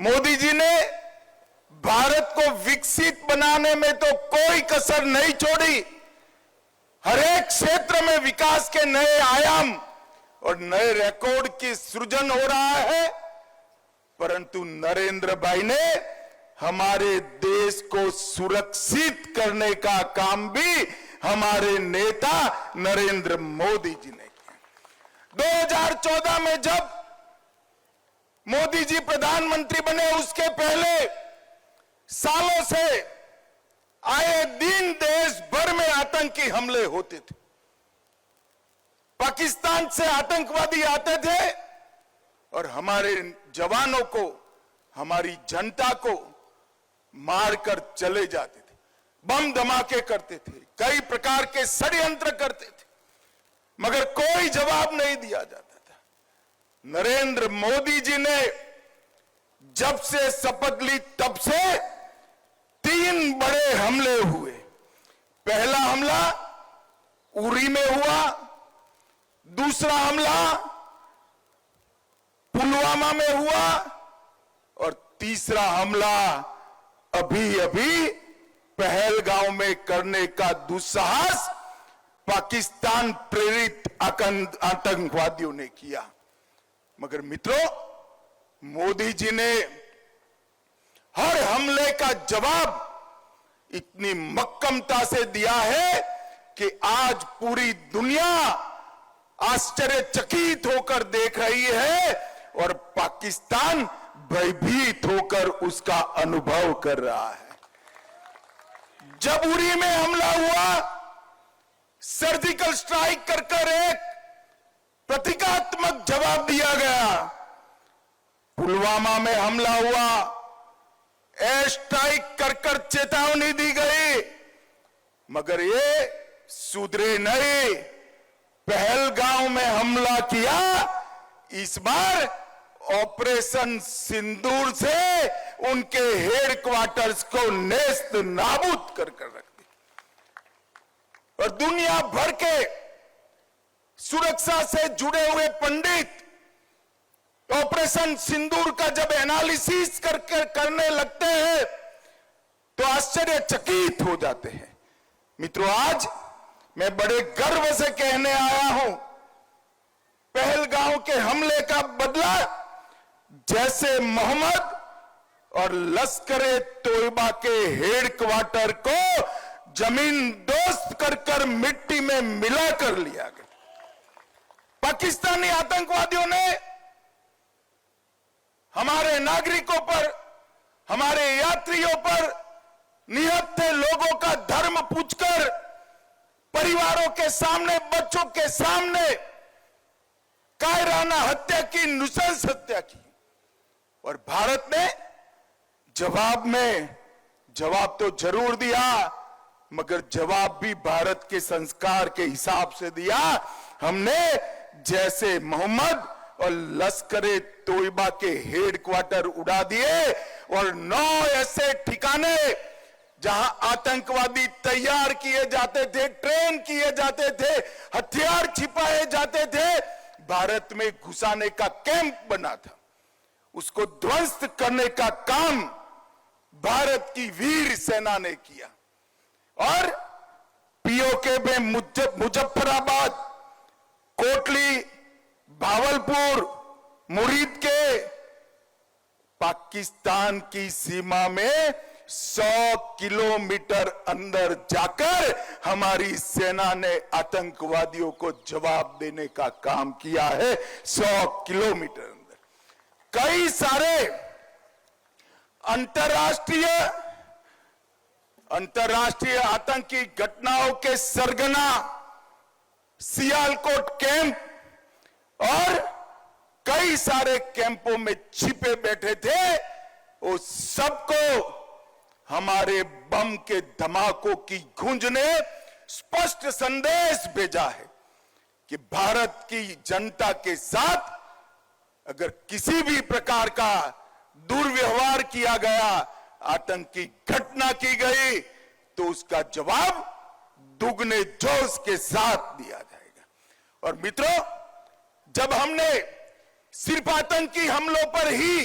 मोदी जी ने भारत को विकसित बनाने में तो कोई कसर नहीं छोड़ी। हर एक क्षेत्र में विकास के नए आयाम और नए रिकॉर्ड की सृजन हो रहा है, परंतु नरेंद्र भाई ने हमारे देश को सुरक्षित करने का काम भी हमारे नेता नरेंद्र मोदी जी ने किया। 2014 में जब मोदी जी प्रधानमंत्री बने, उसके पहले सालों से आए दिन देश भर में आतंकी हमले होते थे। पाकिस्तान से आतंकवादी आते थे और हमारे जवानों को, हमारी जनता को मारकर चले जाते थे, बम धमाके करते थे, कई प्रकार के षड्यंत्र करते थे, मगर कोई जवाब नहीं दिया जाता था। नरेंद्र मोदी जी ने जब से शपथ ली तब से 3 बड़े हमले हुए। पहला हमला उरी में हुआ, दूसरा हमला पुलवामा में हुआ और तीसरा हमला अभी अभी पहलगांव में करने का दुस्साहस पाकिस्तान प्रेरित आतंकवादियों ने किया। मगर मित्रों, मोदी जी ने हर हमले का जवाब इतनी मक्कमता से दिया है कि आज पूरी दुनिया आश्चर्यचकित होकर देख रही है और पाकिस्तान भयभीत होकर उसका अनुभव कर रहा है। जब उरी में हमला हुआ, सर्जिकल स्ट्राइक कर एक प्रतीकात्मक जवाब दिया गया। पुलवामा में हमला हुआ, एयर स्ट्राइक कर चेतावनी दी गई, मगर ये सुधरे नहीं। पहलगांव में हमला किया, इस बार ऑपरेशन सिंदूर से उनके हेडक्वार्टर्स को नेस्त नाबूद कर रख दी और दुनिया भर के सुरक्षा से जुड़े हुए पंडित ऑपरेशन सिंदूर का जब एनालिसिस करने लगते हैं तो आश्चर्यचकित हो जाते हैं। मित्रों, आज मैं बड़े गर्व से कहने आया हूं, पहलगांव के हमले का बदला जैसे मोहम्मद और लश्कर-ए तोयबा के हेडक्वार्टर को जमीन दोस्त कर मिट्टी में मिला कर लिया गया। पाकिस्तानी आतंकवादियों ने हमारे नागरिकों पर, हमारे यात्रियों पर, निहत्थे लोगों का धर्म पूछकर, परिवारों के सामने, बच्चों के सामने कायराना हत्या की, नृशंस हत्या की और भारत ने जवाब तो जरूर दिया, मगर जवाब भी भारत के संस्कार के हिसाब से दिया। हमने जैसे मोहम्मद और लश्कर-ए तोयबा के हेडक्वार्टर उड़ा दिए और 9 ऐसे ठिकाने जहां आतंकवादी तैयार किए जाते थे, ट्रेन किए जाते थे, हथियार छिपाए जाते थे, भारत में घुसाने का कैंप बना था, उसको ध्वस्त करने का काम भारत की वीर सेना ने किया। और पीओके में मुजफ्फराबाद, कोटली, भावलपुर, मुरीद के पाकिस्तान की सीमा में 100 किलोमीटर अंदर जाकर हमारी सेना ने आतंकवादियों को जवाब देने का काम किया है। 100 किलोमीटर अंदर कई सारे अंतरराष्ट्रीय आतंकी घटनाओं के सरगना सियालकोट कैंप और कई सारे कैंपों में छिपे बैठे थे, वो सबको हमारे बम के धमाकों की गूंज ने स्पष्ट संदेश भेजा है कि भारत की जनता के साथ अगर किसी भी प्रकार का दुर्व्यवहार किया गया, आतंकी घटना की गई, तो उसका जवाब दुगने जोश के साथ दिया जाएगा। और मित्रों, जब हमने सिर्फ आतंकी हमलों पर ही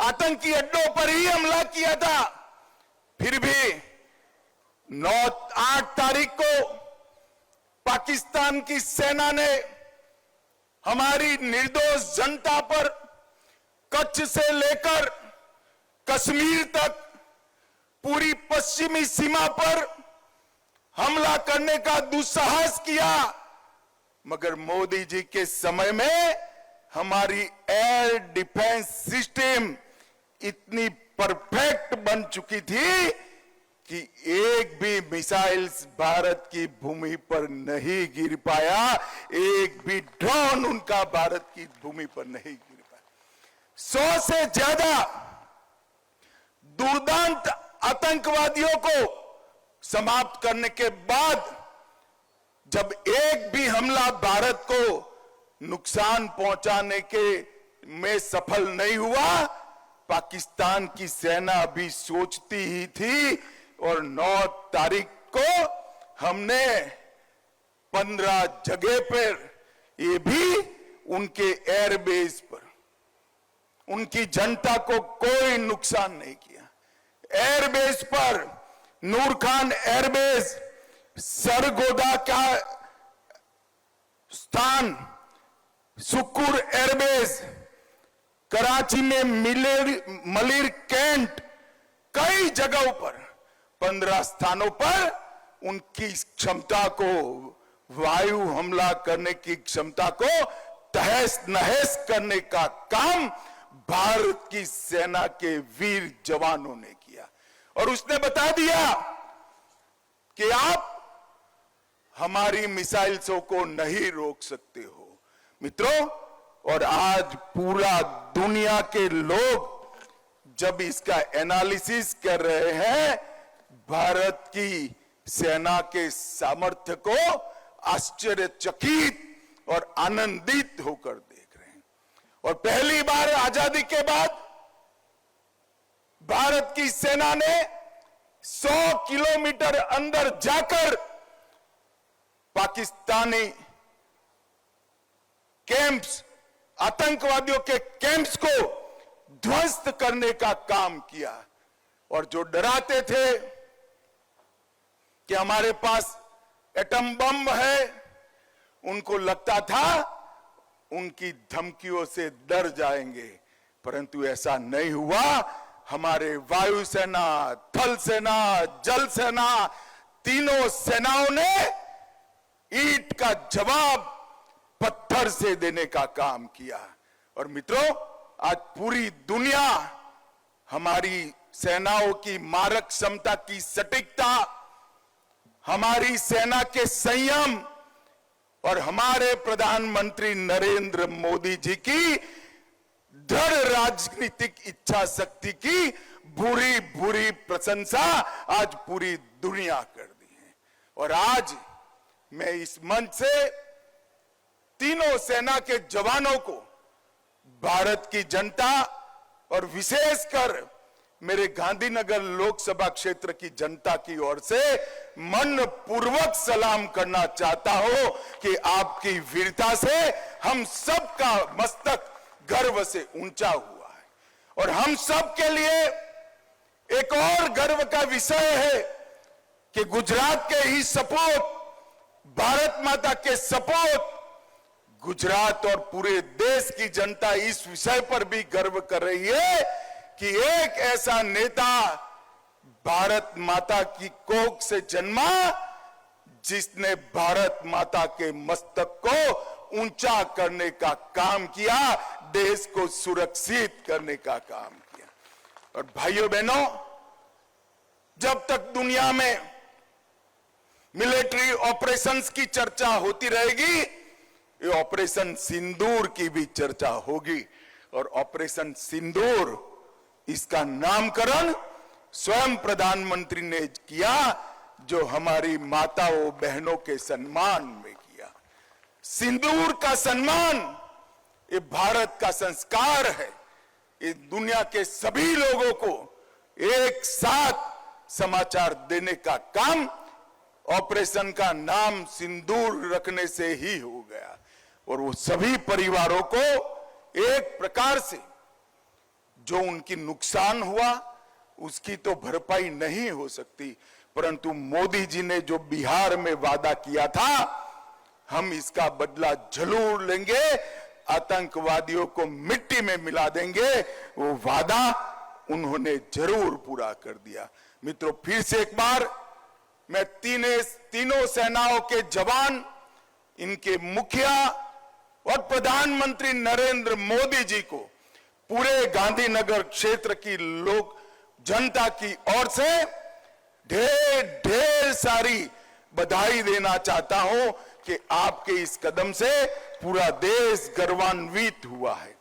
आतंकी अड्डों पर ही हमला किया था। फिर भी 8 तारीख को पाकिस्तान की सेना ने हमारी निर्दोष जनता पर कच्छ से लेकर कश्मीर तक पूरी पश्चिमी सीमा पर हमला करने का दुस्साहस किया। मगर मोदी जी के समय में हमारी एयर डिफेंस सिस्टम इतनी परफेक्ट बन चुकी थी कि एक भी मिसाइल्स भारत की भूमि पर नहीं गिर पाया, एक भी ड्रोन उनका भारत की भूमि पर नहीं गिर पाया। 100 से ज्यादा दुर्दांत आतंकवादियों को समाप्त करने के बाद जब एक भी हमला भारत को नुकसान पहुंचाने के में सफल नहीं हुआ, पाकिस्तान की सेना अभी सोचती ही थी। और 9 तारीख को हमने 15 जगह पर, ये भी उनके एयरबेस पर, उनकी जनता को कोई नुकसान नहीं किया। एयरबेस पर नूर खान एयरबेस, सरगोदा का स्थान, सुकुर एयरबेस, कराची में मलिर कैंट, कई जगहों पर 15 स्थानों पर उनकी क्षमता को, वायु हमला करने की क्षमता को तहस नहस करने का काम भारत की सेना के वीर जवानों ने किया। और उसने बता दिया कि आप हमारी मिसाइल्सों को नहीं रोक सकते हो। मित्रों, और आज पूरा दुनिया के लोग जब इसका एनालिसिस कर रहे हैं, भारत की सेना के सामर्थ्य को आश्चर्यचकित और आनंदित होकर देख रहे हैं। और पहली बार आजादी के बाद भारत की सेना ने 100 किलोमीटर अंदर जाकर पाकिस्तानी कैंप्स, आतंकवादियों के कैंप्स को ध्वस्त करने का काम किया। और जो डराते थे कि हमारे पास एटम बम है, उनको लगता था उनकी धमकियों से डर जाएंगे, परंतु ऐसा नहीं हुआ। हमारे वायुसेना, थल सेना, जल सेना, तीनों सेनाओं ने ईंट का जवाब पत्थर से देने का काम किया। और मित्रों, आज पूरी दुनिया हमारी सेनाओं की मारक क्षमता की सटीकता, हमारी सेना के संयम और हमारे प्रधानमंत्री नरेंद्र मोदी जी की दृढ़ राजनीतिक इच्छा शक्ति की बुरी बुरी प्रशंसा आज पूरी दुनिया कर दी है। और आज मैं इस मंच से तीनों सेना के जवानों को, भारत की जनता और विशेषकर मेरे गांधीनगर लोकसभा क्षेत्र की जनता की ओर से मन पूर्वक सलाम करना चाहता हूं कि आपकी वीरता से हम सब का मस्तक गर्व से ऊंचा हुआ है। और हम सब के लिए एक और गर्व का विषय है कि गुजरात के ही सपूत, भारत माता के सपूत, गुजरात और पूरे देश की जनता इस विषय पर भी गर्व कर रही है कि एक ऐसा नेता भारत माता की कोख से जन्मा जिसने भारत माता के मस्तक को ऊंचा करने का काम किया, देश को सुरक्षित करने का काम किया। और भाइयों बहनों, जब तक दुनिया में मिलिट्री ऑपरेशंस की चर्चा होती रहेगी, ये ऑपरेशन सिंदूर की भी चर्चा होगी। और ऑपरेशन सिंदूर, इसका नामकरण स्वयं प्रधानमंत्री ने किया, जो हमारी माताओं बहनों के सम्मान में किया। सिंदूर का सम्मान ये भारत का संस्कार है। ये दुनिया के सभी लोगों को एक साथ समाचार देने का काम ऑपरेशन का नाम सिंदूर रखने से ही हो गया। और वो सभी परिवारों को एक प्रकार से जो उनकी नुकसान हुआ उसकी तो भरपाई नहीं हो सकती, परंतु मोदी जी ने जो बिहार में वादा किया था, हम इसका बदला जरूर लेंगे, आतंकवादियों को मिट्टी में मिला देंगे, वो वादा उन्होंने जरूर पूरा कर दिया। मित्रों, फिर से एक बार मैं तीनों सेनाओं के जवान, इनके मुखिया और प्रधानमंत्री नरेंद्र मोदी जी को, पूरे गांधीनगर क्षेत्र की लोग जनता की ओर से ढेर ढेर सारी बधाई देना चाहता हूं कि आपके इस कदम से पूरा देश गर्वान्वित हुआ है।